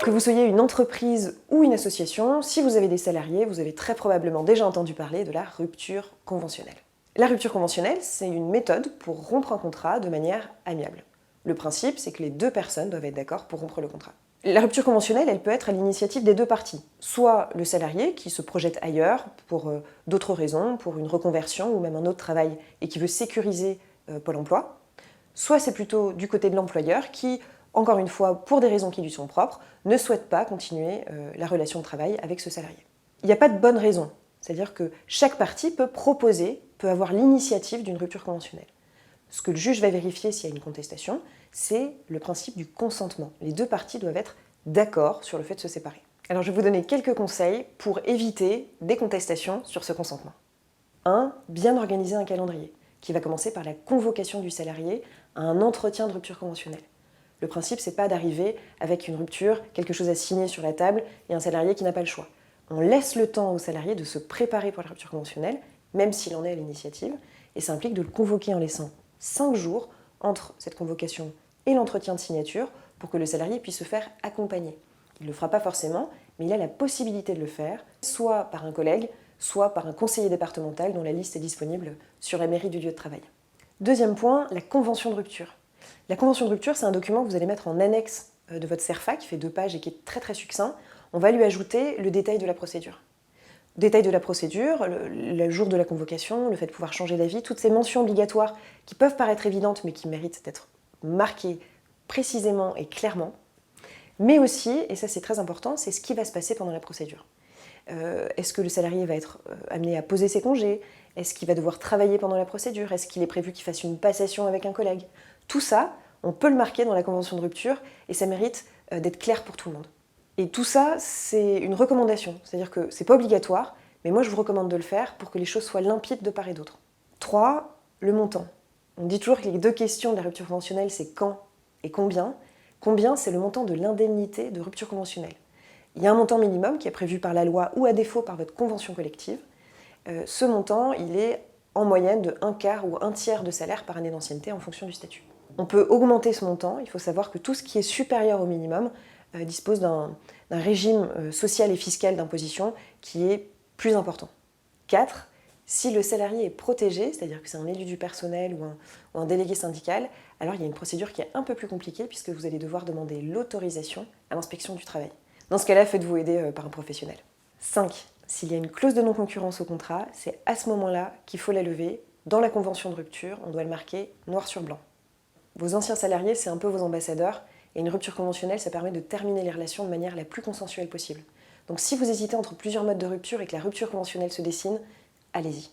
Que vous soyez une entreprise ou une association, si vous avez des salariés, vous avez très probablement déjà entendu parler de la rupture conventionnelle. La rupture conventionnelle, c'est une méthode pour rompre un contrat de manière amiable. Le principe, c'est que les deux personnes doivent être d'accord pour rompre le contrat. La rupture conventionnelle, elle peut être à l'initiative des deux parties. Soit le salarié qui se projette ailleurs pour d'autres raisons, pour une reconversion ou même un autre travail et qui veut sécuriser Pôle emploi. Soit c'est plutôt du côté de l'employeur qui, encore une fois, pour des raisons qui lui sont propres, ne souhaite pas continuer la relation de travail avec ce salarié. Il n'y a pas de bonne raison. C'est-à-dire que chaque partie peut proposer, peut avoir l'initiative d'une rupture conventionnelle. Ce que le juge va vérifier s'il y a une contestation, c'est le principe du consentement. Les deux parties doivent être d'accord sur le fait de se séparer. Alors je vais vous donner quelques conseils pour éviter des contestations sur ce consentement. 1. Bien organiser un calendrier, qui va commencer par la convocation du salarié à un entretien de rupture conventionnelle. Le principe, c'est pas d'arriver avec une rupture, quelque chose à signer sur la table et un salarié qui n'a pas le choix. On laisse le temps au salarié de se préparer pour la rupture conventionnelle, même s'il en est à l'initiative, et ça implique de le convoquer en laissant 5 jours entre cette convocation et l'entretien de signature pour que le salarié puisse se faire accompagner. Il ne le fera pas forcément, mais il a la possibilité de le faire, soit par un collègue, soit par un conseiller départemental dont la liste est disponible sur la mairie du lieu de travail. Deuxième point, la convention de rupture. La convention de rupture, c'est un document que vous allez mettre en annexe de votre CERFA, qui fait 2 pages et qui est très succinct. On va lui ajouter le détail de la procédure. Détail de la procédure, le jour de la convocation, le fait de pouvoir changer d'avis, toutes ces mentions obligatoires qui peuvent paraître évidentes mais qui méritent d'être marquées précisément et clairement. Mais aussi, et ça c'est très important, c'est ce qui va se passer pendant la procédure. Est-ce que le salarié va être amené à poser ses congés? Est-ce qu'il va devoir travailler pendant la procédure? Est-ce qu'il est prévu qu'il fasse une passation avec un collègue? Tout ça, on peut le marquer dans la convention de rupture et ça mérite d'être clair pour tout le monde. Et tout ça, c'est une recommandation, c'est-à-dire que c'est pas obligatoire, mais moi je vous recommande de le faire pour que les choses soient limpides de part et d'autre. 3. Le montant. On dit toujours que les deux questions de la rupture conventionnelle, c'est quand et combien. Combien, c'est le montant de l'indemnité de rupture conventionnelle. Il y a un montant minimum qui est prévu par la loi ou à défaut par votre convention collective. Ce montant, il est en moyenne de 1/4 ou 1/3 de salaire par année d'ancienneté en fonction du statut. On peut augmenter ce montant, il faut savoir que tout ce qui est supérieur au minimum dispose d'un régime social et fiscal d'imposition qui est plus important. 4. Si le salarié est protégé, c'est-à-dire que c'est un élu du personnel ou un délégué syndical, alors il y a une procédure qui est un peu plus compliquée puisque vous allez devoir demander l'autorisation à l'inspection du travail. Dans ce cas-là, faites-vous aider par un professionnel. 5. S'il y a une clause de non-concurrence au contrat, c'est à ce moment-là qu'il faut la lever. Dans la convention de rupture, on doit le marquer noir sur blanc. Vos anciens salariés, c'est un peu vos ambassadeurs, et une rupture conventionnelle, ça permet de terminer les relations de manière la plus consensuelle possible. Donc si vous hésitez entre plusieurs modes de rupture et que la rupture conventionnelle se dessine, allez-y.